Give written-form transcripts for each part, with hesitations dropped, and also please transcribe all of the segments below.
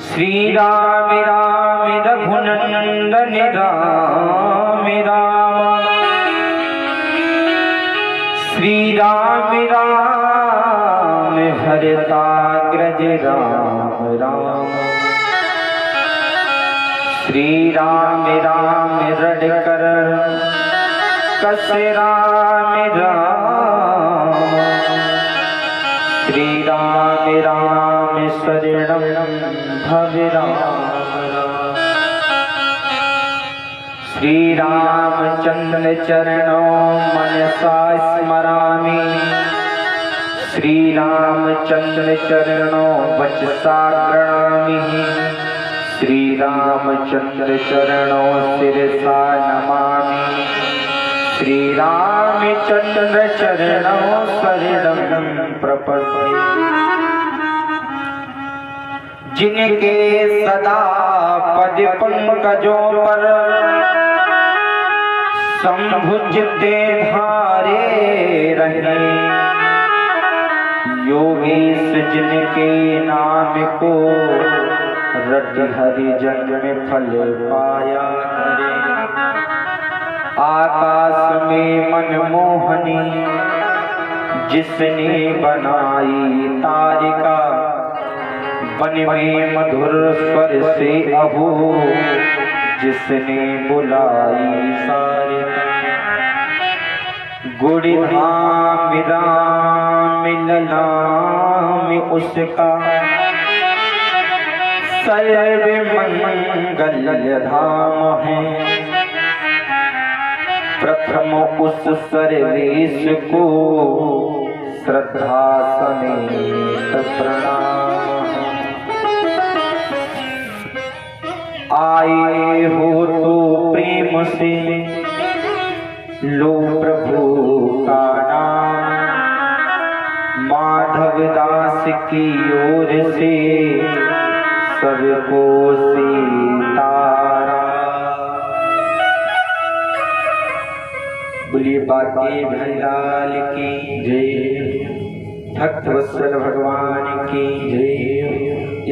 श्री राम राम रघुनंदन राम राम। श्री राम राम भरताग्रज राम राम। श्री राम राम रडकर कस राम राम। श्री राम राम शरणं भव राम। श्री रामचंद्र चरणों मनसा स्मरामि। श्री रामचंद्र चरणों वचसा प्रणामि। श्री रामचंद्र चरणों शिरसा नमामि। श्री रामचंद्र चरणों शरणं प्रपद्ये। जिनके सदा पद पंकजों पर संभुजते धारे रहे। योगेश जिनके नाम को रट हरि जन में फल पाया करे। आकाश में मनमोहनी जिसने बनाई तारिका। वन में मधुर स्वर से अहो जिसने बुलाई सारिका। गुड़ धाम राम नाम उसका सर्व मंगल धाम है। प्रथम उस सर्वेश को श्रद्धा समेत प्रणाम। आए हो तो प्रेम से लो प्रभु का नाम। माधव दास की ओर से सबको सीताराम। बोलिए बाकी भैलाल की जय। भक्त वत्सल भगवान की जय।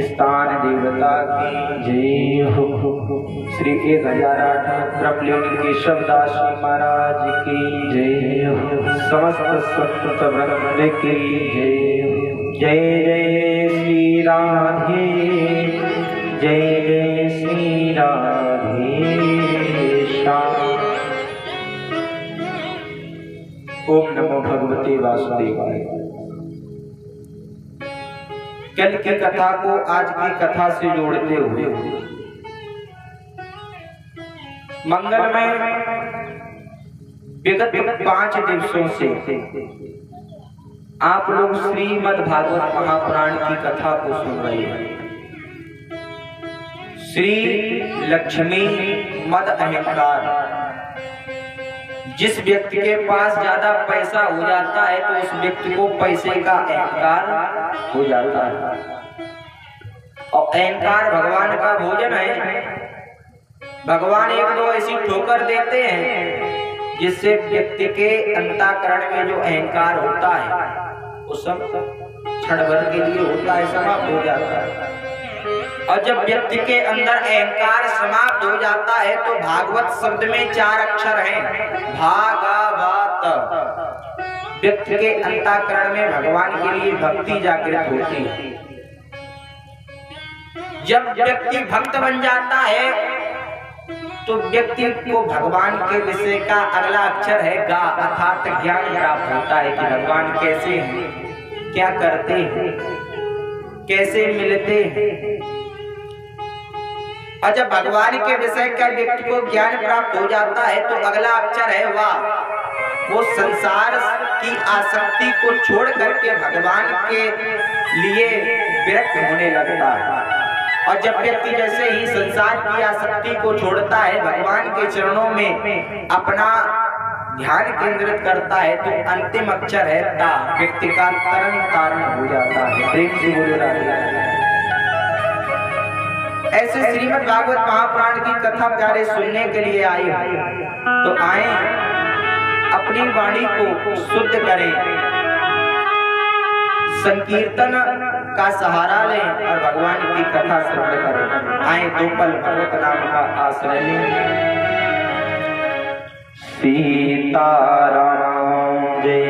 स्थान देवता की जय हो। श्री 1008 ब्रह्मलीन केशवदास महाराज की जय हो। समस्त संत वृंद की जय हो। जय जय श्री राधे। जय जय श्री राधे श्याम। ओम नमो भगवते वासुदेवाय। कल की कथा को आज की कथा से जोड़ते हुए मंगलमय विगत 5 दिवसों से आप लोग श्रीमद् भागवत महापुराण की कथा को सुन रहे हैं। श्री लक्ष्मी मद अहंकार। जिस व्यक्ति के पास ज्यादा पैसा हो जाता है तो उस व्यक्ति को पैसे का अहंकार हो जाता है। और अहंकार भगवान का भोजन है। भगवान एक दो ऐसी ठोकर देते हैं जिससे व्यक्ति के अंतःकरण में जो अहंकार होता है वो सब क्षण भर के लिए होता है, समाप्त हो जाता है। और जब व्यक्ति के अंदर अहंकार समाप्त हो जाता है तो भागवत शब्द में 4 अक्षर हैं। भागवत। व्यक्ति के अंतःकरण में भगवान के लिए भक्ति जागृत होती है। जब व्यक्ति भक्त बन जाता है तो व्यक्ति को भगवान के विषय का अगला अक्षर है गा, अर्थात ज्ञान प्राप्त होता है कि भगवान कैसे हैं, क्या करते हैं, कैसे मिलते हैं। और जब भगवान के विषय का व्यक्ति को ज्ञान प्राप्त हो जाता है तो अगला अक्षर है वाह। वो संसार की आसक्ति को छोड़ करके भगवान के लिए विरक्त होने लगता है। और जब व्यक्ति जैसे ही संसार की आसक्ति को छोड़ता है, भगवान के चरणों में अपना ध्यान केंद्रित करता है तो अंतिम अक्षर है ता। व्यक्ति का तरन तारण हो जाता है। प्रेम से बोलो राधे। ऐसे श्रीमद् भागवत महापुराण की कथा प्यारे सुनने के लिए आए तो आए, अपनी वाणी को शुद्ध करें, संकीर्तन का सहारा लें और भगवान की कथा श्रवण करें। आए दो पल भगवत नाम का आश्रय लें। सीताराम जय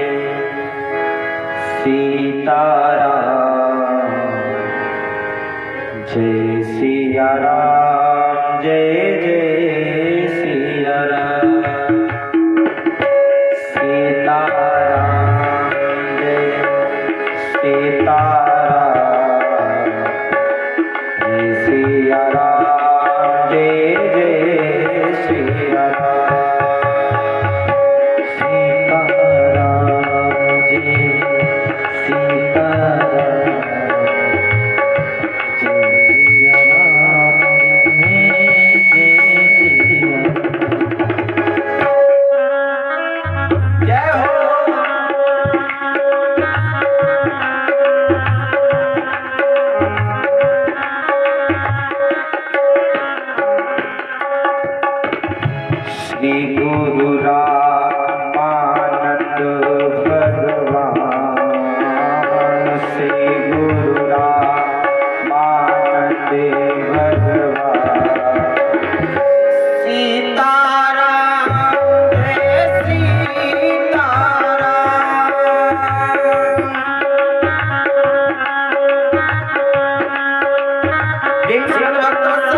सीताराम, जय सिया राम, जय जय सिया राम। सीताराम जय सीताराम, जय सिया राम, जय जय सिया राम। श्री गुरु रामानंद भगवान, श्री गुरु रामानंद भगवान। सीताराम जय सीताराम,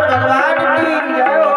भगवान की जय हो।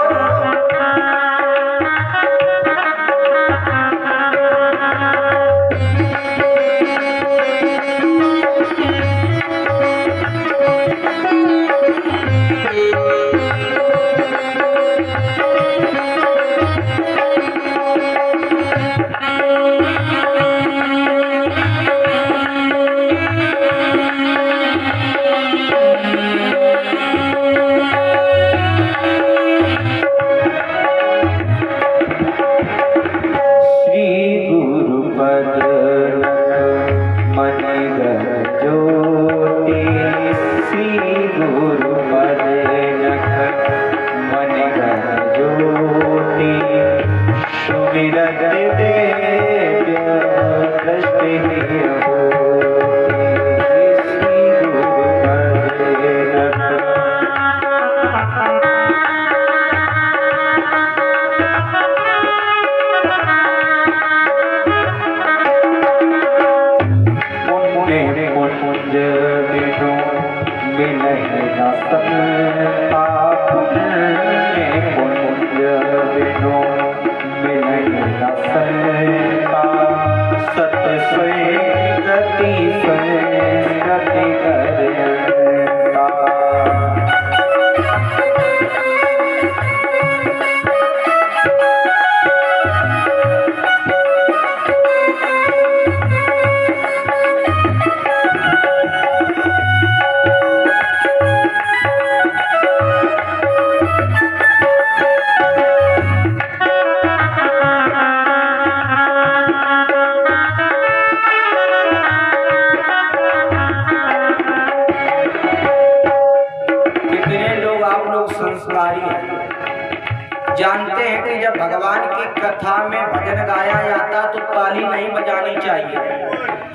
जानते हैं कि जब भगवान की कथा में भजन गाया जाता तो ताली नहीं बजानी चाहिए।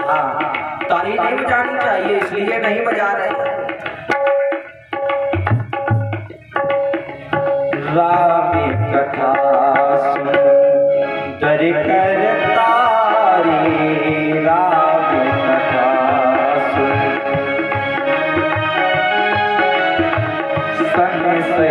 हाँ, ताली नहीं बजानी चाहिए, इसलिए नहीं बजा रहे। राम कथा सुंदर कर तारी, राम कथा सुन से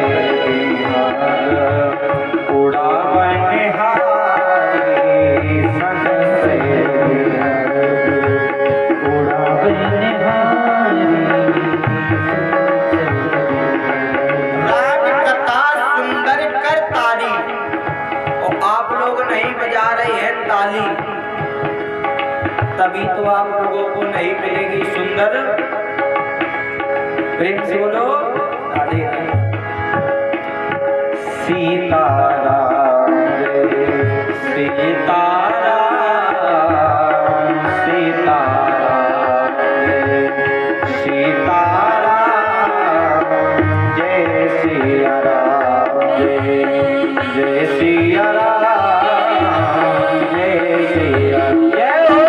तभी तो आप लोगों को नहीं मिलेगी सुंदर। प्रेम से बोलो राधे राधे। सीताराम सीताराम सीताराम सीताराम, जय सिया राम, जय जय सिया राम, जय सिया जय हो।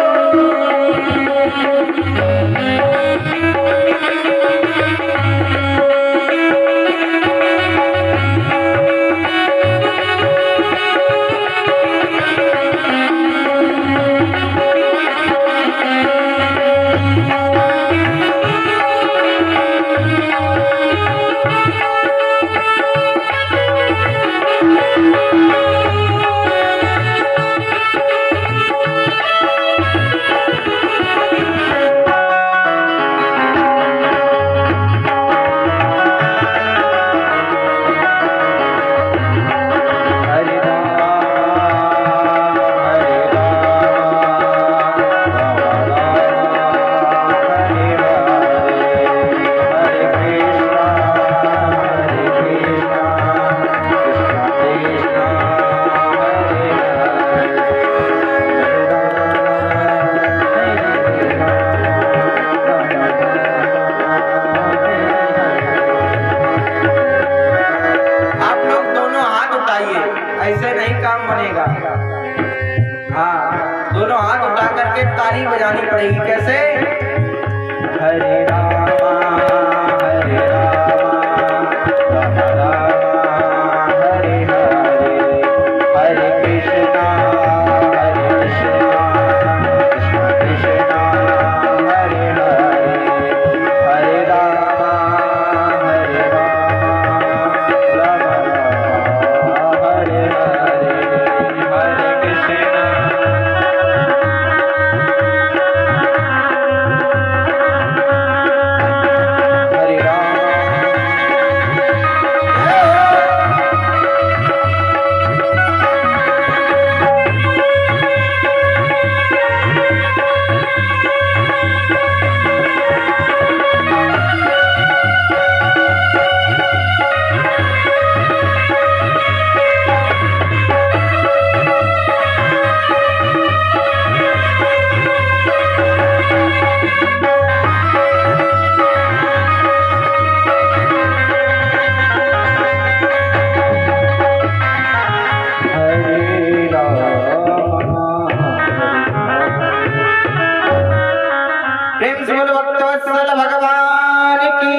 ताली बजानी पड़ेगी। कैसे? हरे रामा हरे रामा रामा रामा हरे हरे, हरे कृष्णा कृष्ण कृष्णा हरे हरे, हरे रामा राम राम हरे हरे, हरे कृष्णा हरे राम। प्रेम से बोलो भक्तवत्सल भगवान की,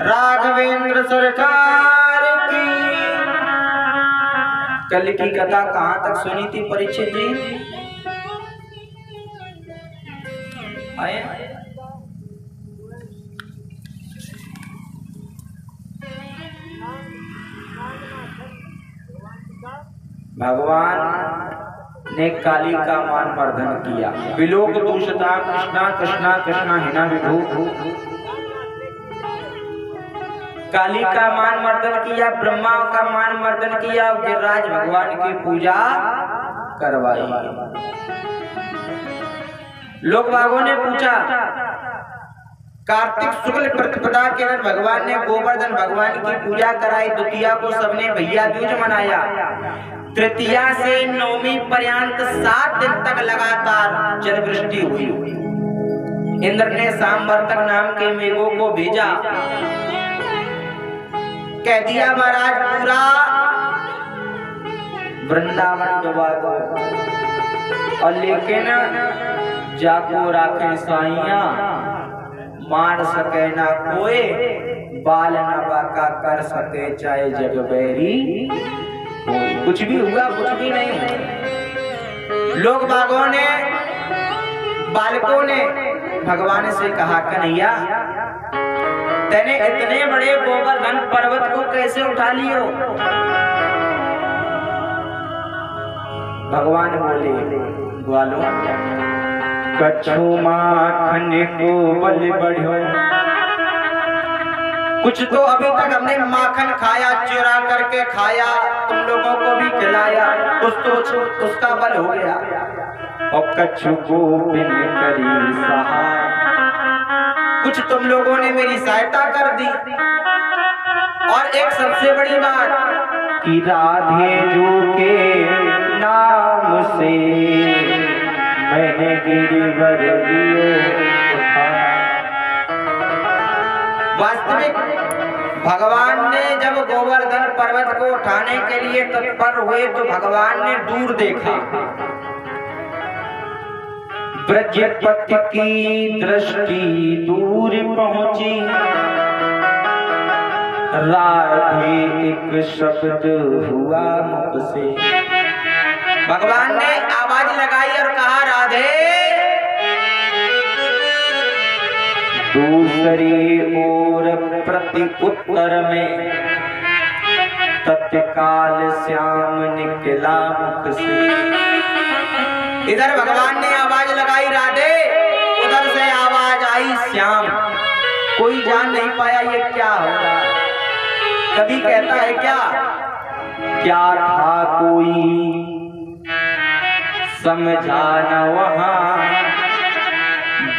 राघवेंद्र सरकार की। कल की कथा कहाँ तक सुनी थी परीक्षित जी? आए भगवान ने काली का मान मर्दन किया। विलोक दूषता कृष्णा कृष्णा कृष्णा हिना विभू। काली का मान मर्दन किया, ब्रह्मा का मान मर्दन किया, गिरिराज भगवान की पूजा करवाई। लोग बागों ने पूछा, कार्तिक शुक्ल प्रतिपदा के दिन भगवान ने गोवर्धन भगवान की पूजा कराई, द्वितीया को सबने भैया दूज मनाया, तृतीया से नौवीं पर्यंत 7 दिन तक लगातार जल वृष्टि हुई। इंद्र ने सांवर्तक नाम के मेघों को भेजा, कह दिया महाराज पूरा वृंदावन डुबा दो, और लेकिन जाको राखे साइया, मार सके ना कोई, बाल न बाका कर सके चाहे जग बैरी। कुछ भी हुआ कुछ भी नहीं हुआ। लोग बागों ने बालकों ने भगवान से कहा, कन्हैया तेने इतने बड़े गोवर्धन पर्वत को कैसे उठा लियो? भगवान बोले, ग्वालो कछु माखन को बल बढ़ो, कुछ तो अभी तक हमने माखन खाया, चुरा करके खाया, तुम लोगों को भी खिलाया, कुछ तो उसका बल हो गया। और कछु को बिन करी सहाय, कुछ तुम लोगों ने मेरी सहायता कर दी। और एक सबसे बड़ी बात कि राधे जो के नाम से मैंने गिरिवर दियो उठा। वास्तविक भगवान ने जब गोवर्धन पर्वत को उठाने के लिए तत्पर हुए तो भगवान ने दूर देखा, ब्रजपति की दृष्टि दूर पहुंची, राधे एक शब्द हुआ मुख से। भगवान ने आवाज लगाई और कहा, राधे। दूसरी ओर प्रति उत्तर में तत्काल श्याम निकला मुख से। इधर भगवान ने आवाज लगाई राधे, उधर से आवाज आई श्याम। कोई जान नहीं पाया ये क्या होगा। कभी कहता है क्या था कोई समझा न वहां,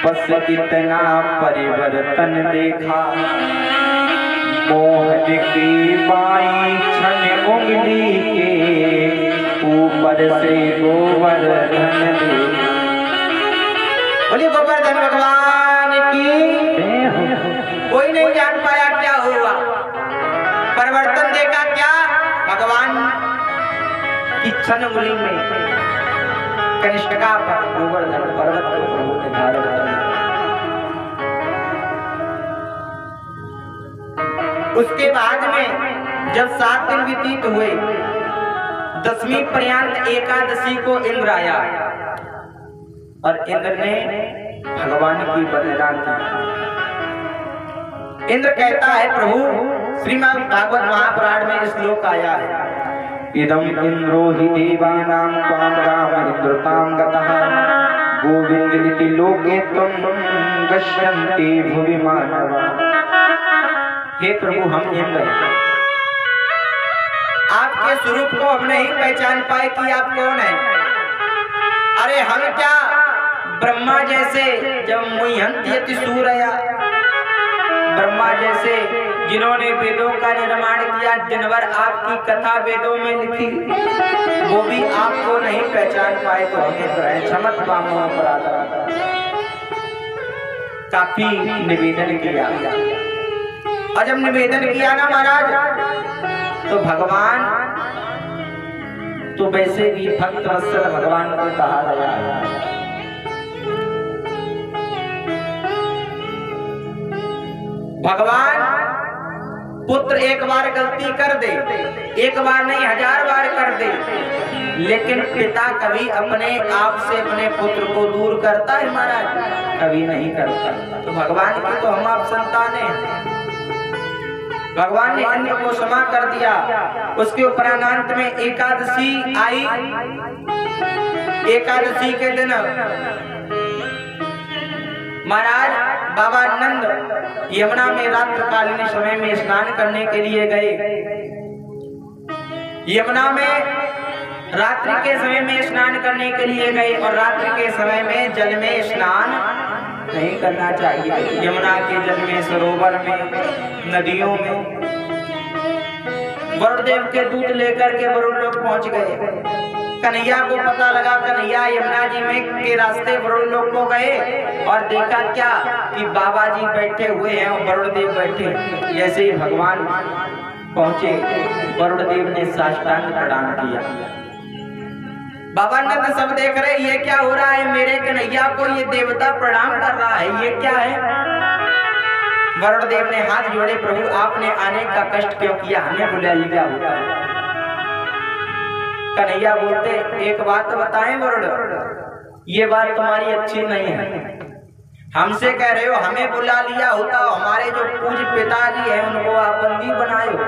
बस इतना परिवर्तन देखा, मोहन की बाई छन उंगली के ऊपर से गोवर्धन देखा। बोलिए गोवर्धन भगवान की। कोई नहीं जान पाया क्या हुआ, परिवर्तन देखा क्या भगवान की छन उंगली में। कनिष्ठा पर गोवर्धन पर्वत को प्रभु ने धारण कर लिया। उसके बाद में जब 7 दिन व्यतीत हुए, 10वीं पर्यंत एकादशी को इंद्र आया और इंद्र ने भगवान की वंदना की। इंद्र कहता है, प्रभु श्रीमद् भागवत महापुराण में श्लोक आया है, इदम इंद्रो हि देवानां त्वां राम इंद्रतां गतः गोविंद इति लोके त्वं गच्छन्ति भुवि मानवा। हे प्रभु, हम इंद्र हैं, आपके स्वरूप को हम नहीं पहचान पाए कि आप कौन हैं। अरे हम क्या ब्रह्मा जैसे जब मुह्यंति सूरया, ब्रह्मा जैसे जिन्होंने वेदों का निर्माण किया, दिन भर आपकी कथा वेदों में लिखी, वो भी आपको नहीं पहचान पाए तो हमें क्षमत्वामो अपराध। काफी निवेदन किया, और जब निवेदन किया ना महाराज, तो भगवान तो वैसे भी भक्त वत्सल भगवान को कहा गया है। भगवान पुत्र एक बार गलती कर दे, एक बार नहीं 1000 बार कर दे, लेकिन पिता कभी अपने आप से अपने पुत्र को दूर करता है महाराज? कभी नहीं करता। तो भगवान की तो हम आप संतान हैं। भगवान ने इंद्र को क्षमा कर दिया। उसके उपरांत में एकादशी आई। एकादशी के दिन महाराज बाबा नंद यमुना में रात्रिकालीन समय में स्नान करने के लिए गए। यमुना में रात्रि के समय में स्नान करने के लिए गए, और रात्रि के समय में जल में स्नान नहीं करना चाहिए। यमुना के जल में, सरोवर में, नदियों में। वरुण देव के दूत लेकर के वरुण लोग पहुंच गए। कन्हैया को पता लगा, कन्हैया यमुना जी में के रास्ते वरुण लोग को गए और देखा क्या कि बाबा जी बैठे हुए हैं और वरुण देव बैठे। जैसे ही भगवान पहुंचे, वरुण देव ने साष्टांग प्रणाम किया। बाबा नंद सब देख रहे, ये क्या हो रहा है? मेरे कन्हैया को ये देवता प्रणाम कर रहा है, ये क्या है? वरुण देव ने हाथ जोड़े, प्रभु आपने आने का कष्ट क्यों किया? हमें बुला लिया होता। कन्हैया बोलते, एक बात तो बताएं वरुण, ये बात तुम्हारी अच्छी नहीं है। हमसे कह रहे हो हमें बुला लिया होता, हमारे जो पूज्य पिताजी हैं उनको आप बंदी बनाए हो।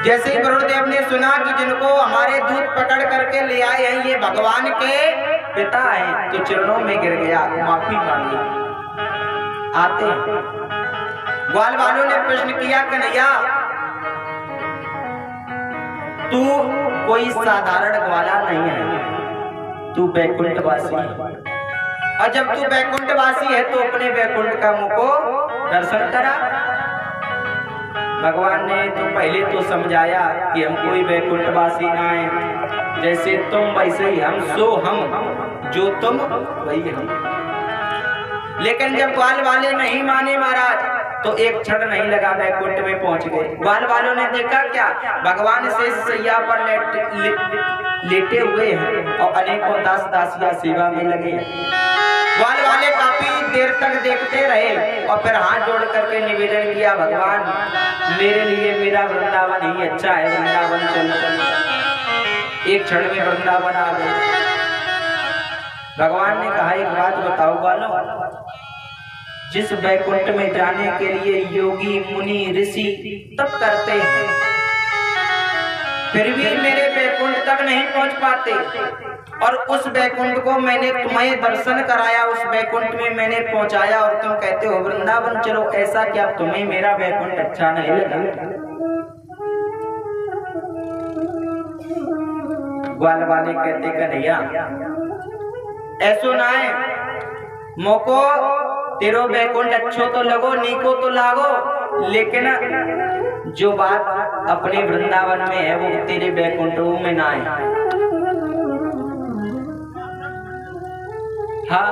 जैसे ही वरुण देव ने सुना कि जिनको हमारे दूत पकड़ करके ले आए हैं ये भगवान के पिता हैं, तो चरणों में गिर गया, माफी मांगी। आते ग्वाल वालों ने प्रश्न किया, कन्हैया तू कोई साधारण ग्वाला नहीं है, तू बैकुंठवासी है, और जब तू बैकुंठवासी है तो अपने बैकुंठ का मुख को दर्शन करा। भगवान ने तो पहले तो समझाया कि हम कोई बैकुंठवासी ना है, जैसे तुम वैसे ही हम, सो हम, जो तुम वही हम। लेकिन जब ग्वाल वाले नहीं माने महाराज, तो एक क्षण नहीं लगा बैकुंठ में पहुंच गए। ग्वाल वालों ने देखा क्या, भगवान से सैया पर लेटे हुए हैं और अनेकों दास दासियां सेवा में लगे हैं। ग्वाल वाले काफी देर तक देखते रहे और फिर हाथ जोड़ करके निवेदन किया, भगवान मेरे लिए मेरा वृंदावन ही अच्छा है, वृंदावन चलो। एक क्षण में वृंदावन आ गए। भगवान ने कहा, एक बात बताओ ग्वालों, जिस बैकुंठ में जाने के लिए योगी मुनि ऋषि तब करते हैं, फिर भी मेरे बैकुंठ तक नहीं पहुंच पाते, और उस बैकुंठ को मैंने तुम्हें दर्शन कराया, उस बैकुंठ में मैंने पहुंचाया, और तुम कहते हो वृंदावन चलो। ऐसा क्या तुम्हें मेरा बैकुंठ अच्छा नहीं लगा? ग्वाल वाले कहते, कन्हैया ऐसो ना है, मोको तेरो बैकुंठ अच्छो तो लगो, नीको तो लागो, लेकिन जो बात अपने वृंदावन में है वो तेरे बैकुंठों में ना है। हाँ,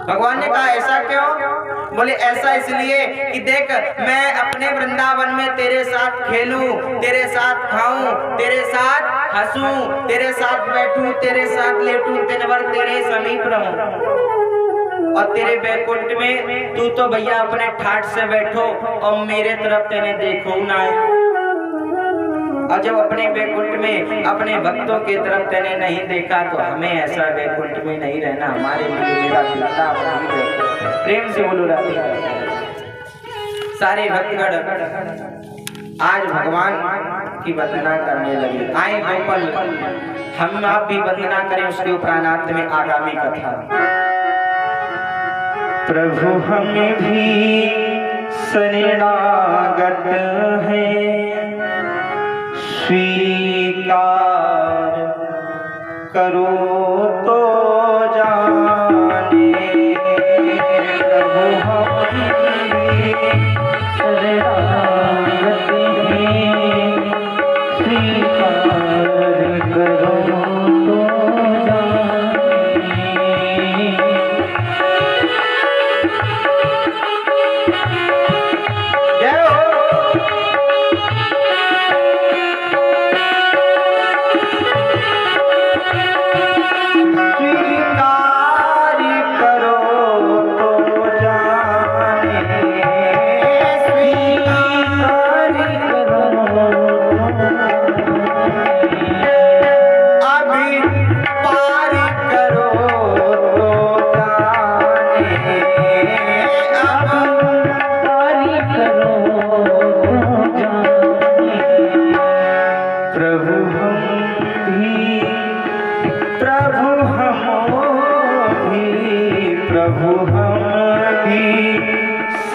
भगवान ने कहा ऐसा क्यों? बोले ऐसा इसलिए कि देख, मैं अपने वृंदावन में तेरे साथ खेलूं, तेरे साथ खाऊं, तेरे साथ हंसूं, तेरे साथ बैठूं, तेरे साथ लेटूं, दिन भर तेरे समीप रहूं। और तेरे बैकुंठ में तू तो भैया अपने ठाठ से बैठो और मेरे तरफ तेने देखो ना। और जब अपने बैकुंठ में अपने भक्तों की तरफ तेने नहीं देखा तो हमें ऐसा बैकुंठ में नहीं रहना। हमारे लिए मेरा वृंदावन ही है। प्रेम से बोलो राधे। सारे भक्तगण आज भगवान की वंदना करने लगे। आए गोपाल, हम आप भी वंदना करें उसके उपरांत में आगामी कथा। प्रभु हम भी शरणागत हैं, स्वीकार करो तो जाने। प्रभु हम भी शरणागत हैं, स्वीकार करो तो जाने। जय हो।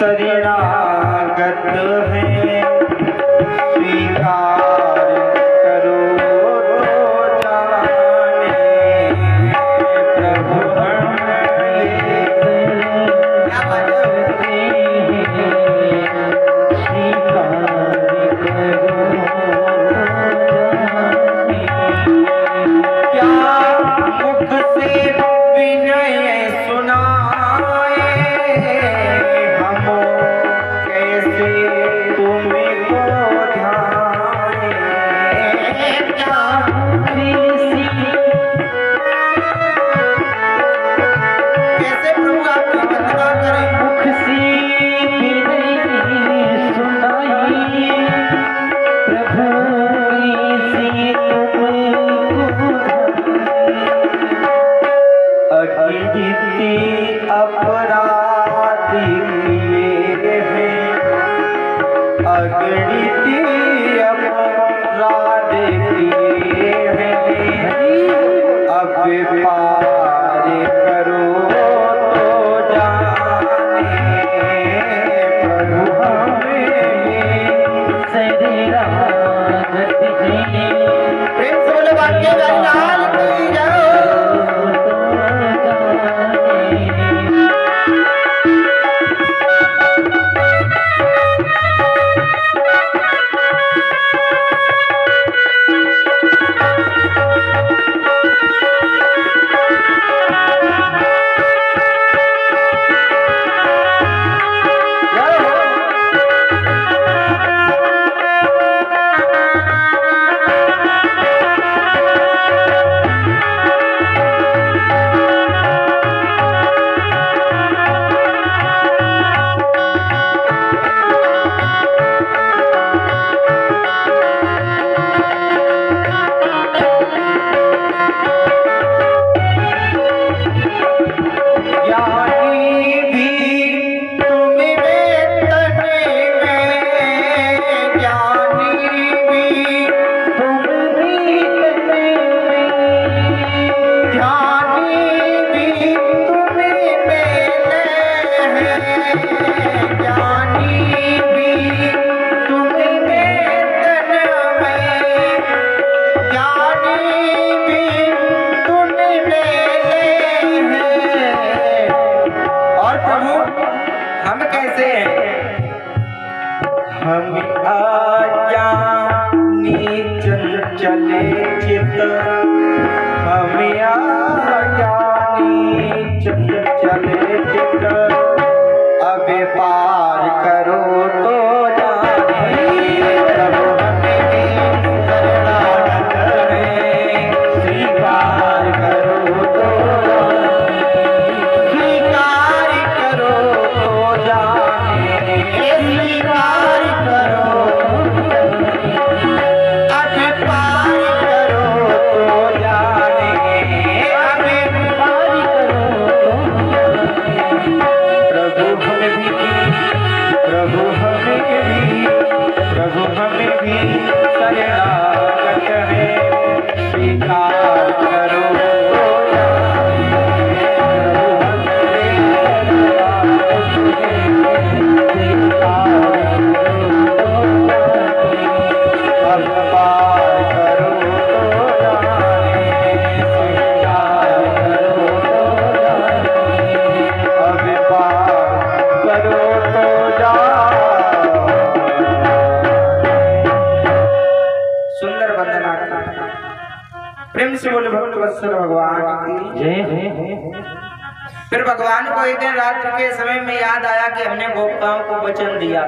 शरणागत हैं, स्वीकार करो तो जाने। प्रभु हम क्या बात क्या मुख से विनय सुनाए, चले चित चले चित अब पार करो तो जाने। प्रभु हमें शरणागत हैं, प्रेम से बोले भक्तवत्सल भगवान की जय। फिर भगवान को एक दिन रात्रि के समय में याद आया कि हमने गोपिकाओं को वचन दिया।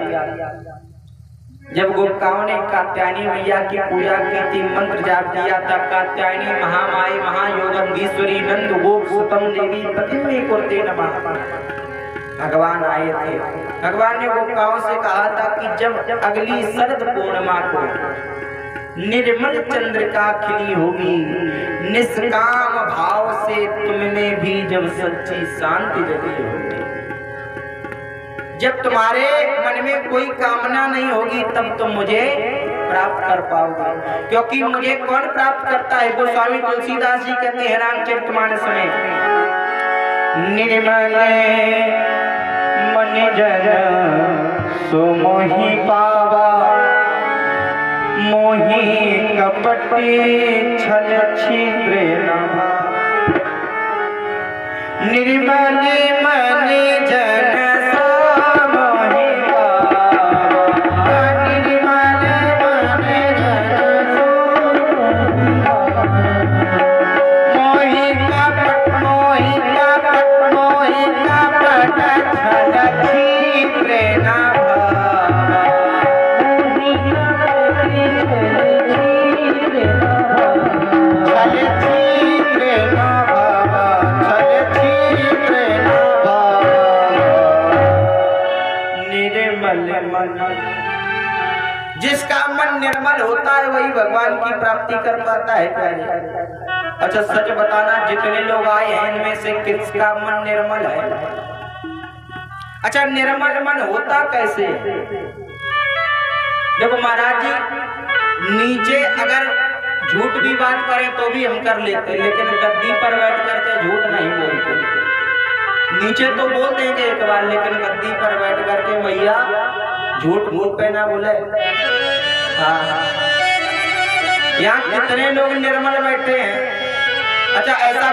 जब गोपिकाओं ने कात्यायनी मैया की पूजा की थी, मंत्र जाप किया था, कात्यायनी महामाई महायोगीश्वरी नंद गोप सुतम देवी पतिमे कुरते नमः, भगवान आए थे। भगवान ने गोपिकाओं से कहा था कि जब अगली शरद पूर्णिमा को निर्मल चंद्रिका खिली होगी, निष्काम भाव से तुम में भी जब सच्ची शांति जगी होगी, जब तुम्हारे मन में कोई कामना नहीं होगी, तब तुम मुझे प्राप्त कर पाओगे। क्योंकि मुझे कौन प्राप्त करता है? गोस्वामी तुलसीदास जी कहते हैं रामचरितमानस में, निर्मल मन जन सो मोहि पावा, मोहि कपटी छल छिद्र नभा, निर्मल मन जन सो मोहि पावा, निर्मल मन जन सो मोहि कपट छल छिद्र नभा, जिसका मन निर्मल होता है वही भगवान की प्राप्ति कर पाता है। पहले अच्छा सच बताना, जितने लोग आए हैं इनमें से किसका मन निर्मल है? अच्छा, निर्मल मन होता कैसे? देखो महाराज जी, नीचे अगर झूठ भी बात करें तो भी हम कर लेते, लेकिन गद्दी पर बैठ करके झूठ नहीं बोलते। नीचे तो बोल देंगे एक बार, लेकिन गद्दी पर बैठ करके भैया झूठ मुंह पे ना बोले। हाँ, यहाँ कितने लोग निर्मल बैठे हैं? अच्छा, ऐसा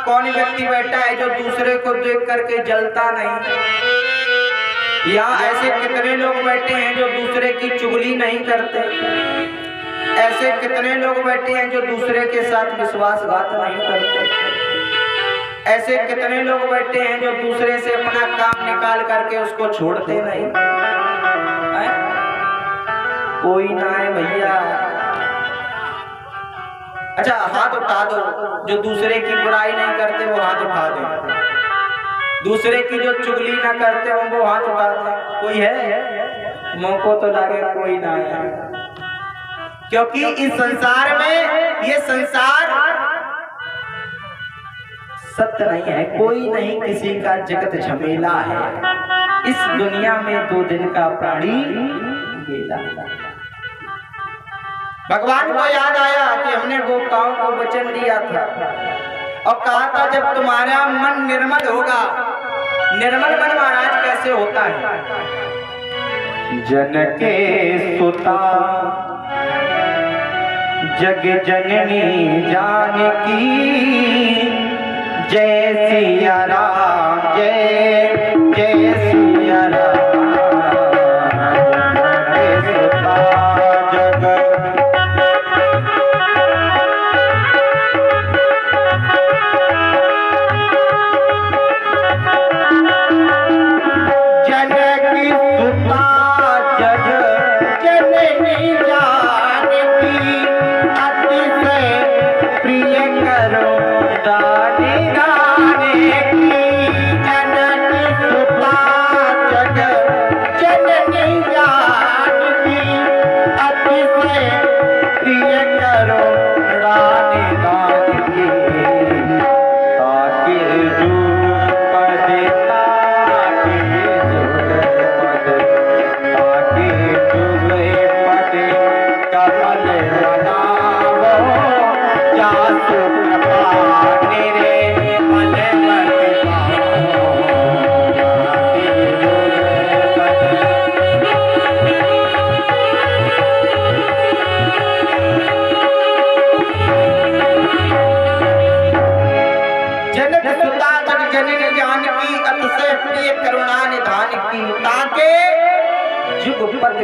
कौन व्यक्ति बैठा है जो दूसरे को देख करके जलता नहीं? यहाँ ऐसे कितने लोग बैठे हैं जो दूसरे की चुगली नहीं करते? ऐसे कितने लोग बैठे हैं जो दूसरे के साथ विश्वासघात नहीं करते? ऐसे कितने लोग बैठे हैं जो दूसरे से अपना काम निकाल करके उसको छोड़ते नहीं? है? कोई ना है भैया। अच्छा, हाथ उठा दो जो दूसरे की बुराई नहीं करते, वो हाथ उठा दे। दूसरे की जो चुगली ना करते वो हाथ उठा दे। कोई है? मौको तो लगे कोई ना है। क्योंकि इस संसार में, ये संसार सत्य नहीं है, कोई नहीं किसी का जगत झमेला है। इस दुनिया में 2 दिन का प्राणी मेला। भगवान को याद आया कि हमने गोपिकाओं को वचन दिया था और कहा था जब तुम्हारा मन निर्मल होगा। निर्मल मन महाराज कैसे होता है? जन के सुता जग जननी जानकी, जय सिया राम, जय जय सिया राम।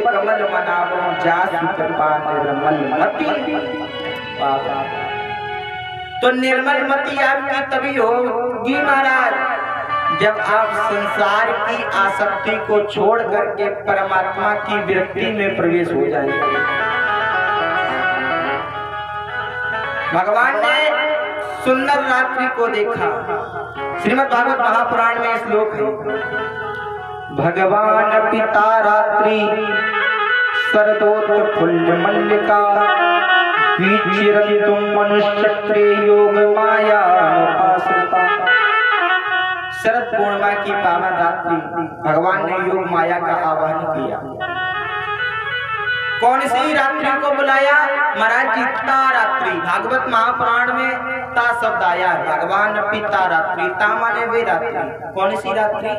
कमल मनावो जासु कृपा निर्मल मति। तो निर्मल मति आपकी तभी होगी महाराज जब आप संसार की आसक्ति को छोड़ करके परमात्मा की विरक्ति में प्रवेश हो जाएंगे। भगवान ने सुंदर रात्रि को देखा। श्रीमद् भागवत महापुराण में श्लोक है, भगवान पिता रात्रि शरदोत्फुल्ल मल्लिका वीचिरंतुम मनुष्यत्रे योग माया उपासता। शरद पूर्णिमा की पावन रात्रि भगवान ने योग माया का आवाहन किया। कौन सी रात्रि को बुलाया महाराज जी? ता रात्रि। भागवत महापुराण में ता शब्द आया, भगवान पिता रात्रि, ता माने वे रात्रि। कौन सी रात्रि?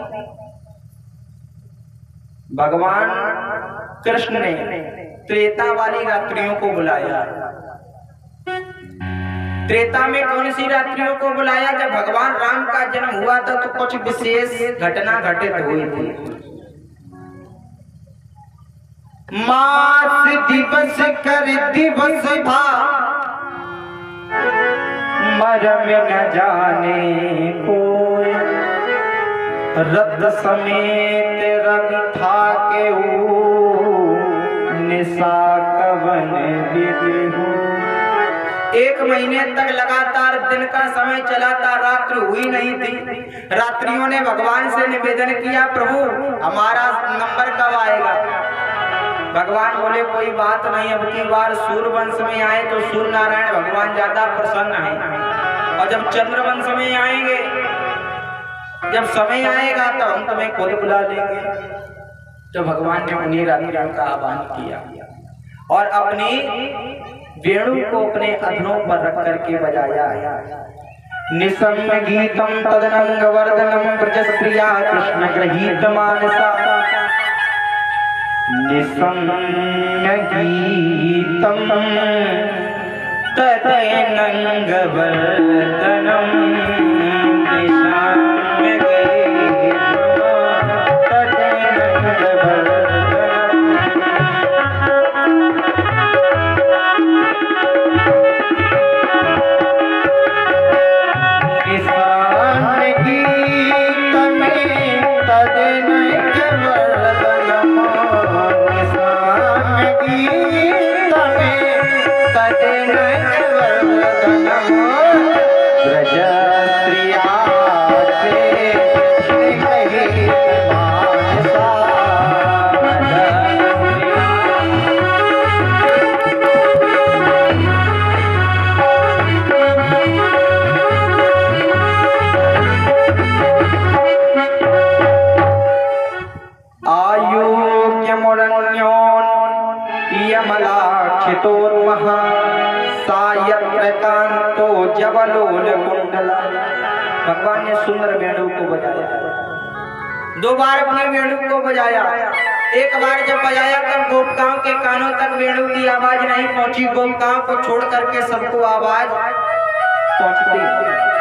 भगवान कृष्ण ने त्रेता वाली रात्रियों को बुलाया। त्रेता में कौन सी रात्रियों को बुलाया? जब भगवान राम का जन्म हुआ था तो कुछ विशेष घटना घटित हुई थी। मास दिवस कर दिवस भा मरम न जाने कोई, रथ समेत रवि था के निशा कवन विधि हो। एक महीने तक लगातार दिन का समय चला था, रात्रि हुई नहीं थी। रात्रियों ने भगवान से निवेदन किया, प्रभु हमारा नंबर कब आएगा? भगवान बोले कोई बात नहीं, अब की बार सूर्यवंश में आए तो सूर्य नारायण भगवान ज्यादा प्रसन्न है, और जब चंद्रवंश में आएंगे, जब समय आएगा तो हम तुम्हें खुद बुला लेंगे। तो भगवान ने उन्हीं रात्रियों का आह्वान किया और अपनी वेणु को अपने अधरों पर रख करके बजाया। निसम्य गीतम तदनंग वर्धनम प्रजस्प्रिया कृष्ण गृहीत मानसा। निसम्य गीतम तदनंग वर्धनम निसम्य गीतम तदनंग वर्धनम। भगवान ने सुंदर वेणु को बजाया, दो बार अपने वेणु को बजाया। एक बार जब बजाया तब गोपिकाओं के कानों तक वेणु की आवाज नहीं पहुंची। गोपिकाओं को छोड़ करके सबको आवाज पहुंचती।